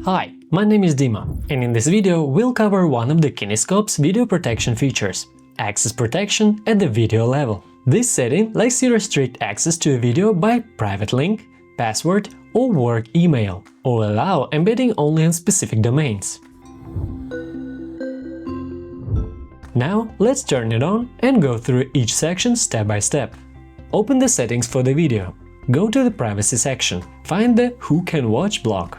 Hi, my name is Dima, and in this video we'll cover one of the Kinescope's video protection features – access protection at the video level. This setting lets you restrict access to a video by private link, password or work email, or allow embedding only on specific domains. Now let's turn it on and go through each section step by step. Open the settings for the video. Go to the privacy section. Find the Who Can Watch block.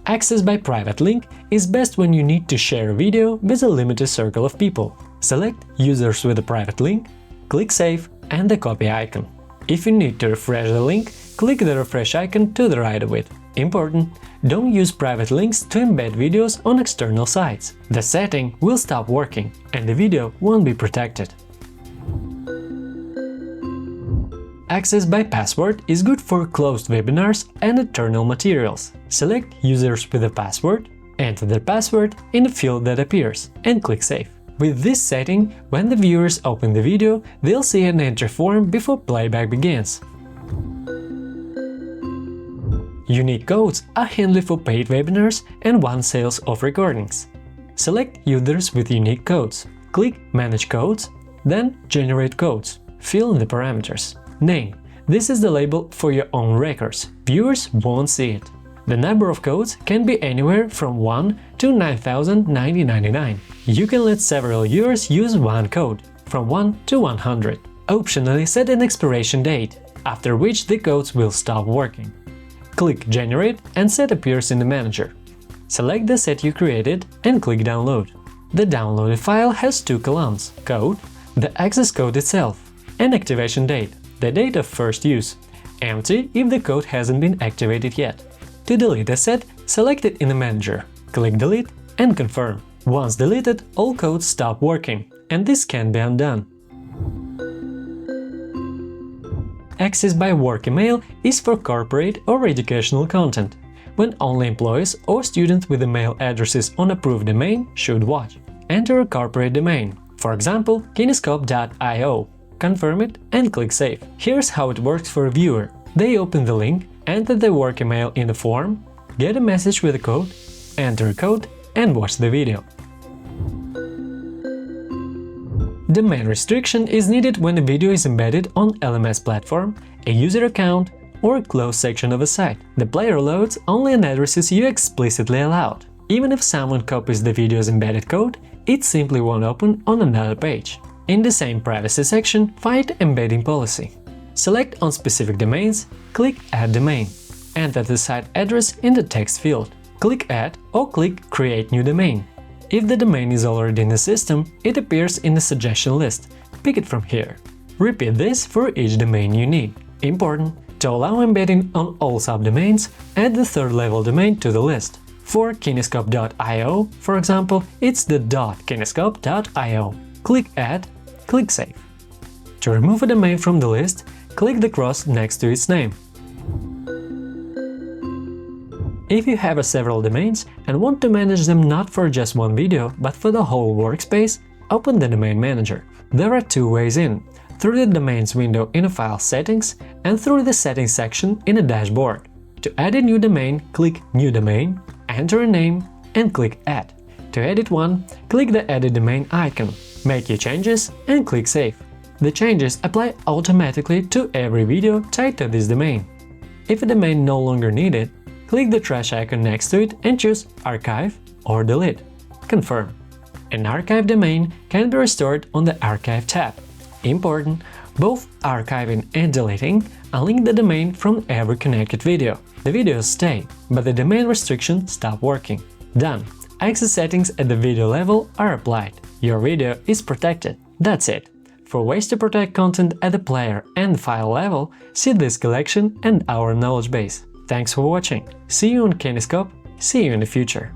Access by private link is best when you need to share a video with a limited circle of people. Select Users with a private link, click Save and the copy icon. If you need to refresh the link, click the refresh icon to the right of it. Important: don't use private links to embed videos on external sites. The setting will stop working and the video won't be protected. Access by password is good for closed webinars and internal materials. Select Users with a password, enter the password in the field that appears, and click Save. With this setting, when the viewers open the video, they'll see an entry form before playback begins. Unique codes are handy for paid webinars and one sales of recordings. Select Users with unique codes. Click Manage codes, then Generate codes. Fill in the parameters. Name. This is the label for your own records. Viewers won't see it. The number of codes can be anywhere from 1 to 9,999. You can let several viewers use one code, from 1 to 100. Optionally set an expiration date, after which the codes will stop working. Click Generate and set appears in the manager. Select the set you created and click Download. The downloaded file has two columns: code, the access code itself, and activation date, the date of first use, empty if the code hasn't been activated yet. To delete a set, select it in the manager, click Delete and confirm. Once deleted, all codes stop working, and this can be undone. Access by work email is for corporate or educational content, when only employees or students with email addresses on approved domain should watch. Enter a corporate domain, for example, Kinescope.io. Confirm it and click Save. Here's how it works for a viewer. They open the link, enter the work email in the form, get a message with a code, enter a code and watch the video. Domain restriction is needed when the video is embedded on LMS platform, a user account or a closed section of a site. The player loads only on addresses you explicitly allowed. Even if someone copies the video's embedded code, it simply won't open on another page. In the same privacy section, find Embedding Policy. Select on specific domains, click Add Domain. Enter the site address in the text field. Click Add or click Create New Domain. If the domain is already in the system, it appears in the suggestion list. Pick it from here. Repeat this for each domain you need. Important: to allow embedding on all subdomains, add the third level domain to the list. For Kinescope.io, for example, it's the .kinescope.io. Click Add, click Save. To remove a domain from the list, click the cross next to its name. If you have several domains and want to manage them not for just one video, but for the whole workspace, open the Domain Manager. There are two ways in: through the Domains window in the File Settings and through the Settings section in the dashboard. To add a new domain, click New Domain, enter a name and click Add. To edit one, click the Edit Domain icon, make your changes and click Save. The changes apply automatically to every video tied to this domain. If a domain no longer needed, click the trash icon next to it and choose Archive or Delete. Confirm. An archive domain can be restored on the Archive tab. Important: both archiving and deleting unlink the domain from every connected video. The videos stay, but the domain restriction stops working. Done. Access settings at the video level are applied. Your video is protected. That's it. For ways to protect content at the player and file level, see this collection and our knowledge base. Thanks for watching. See you on Kinescope. See you in the future.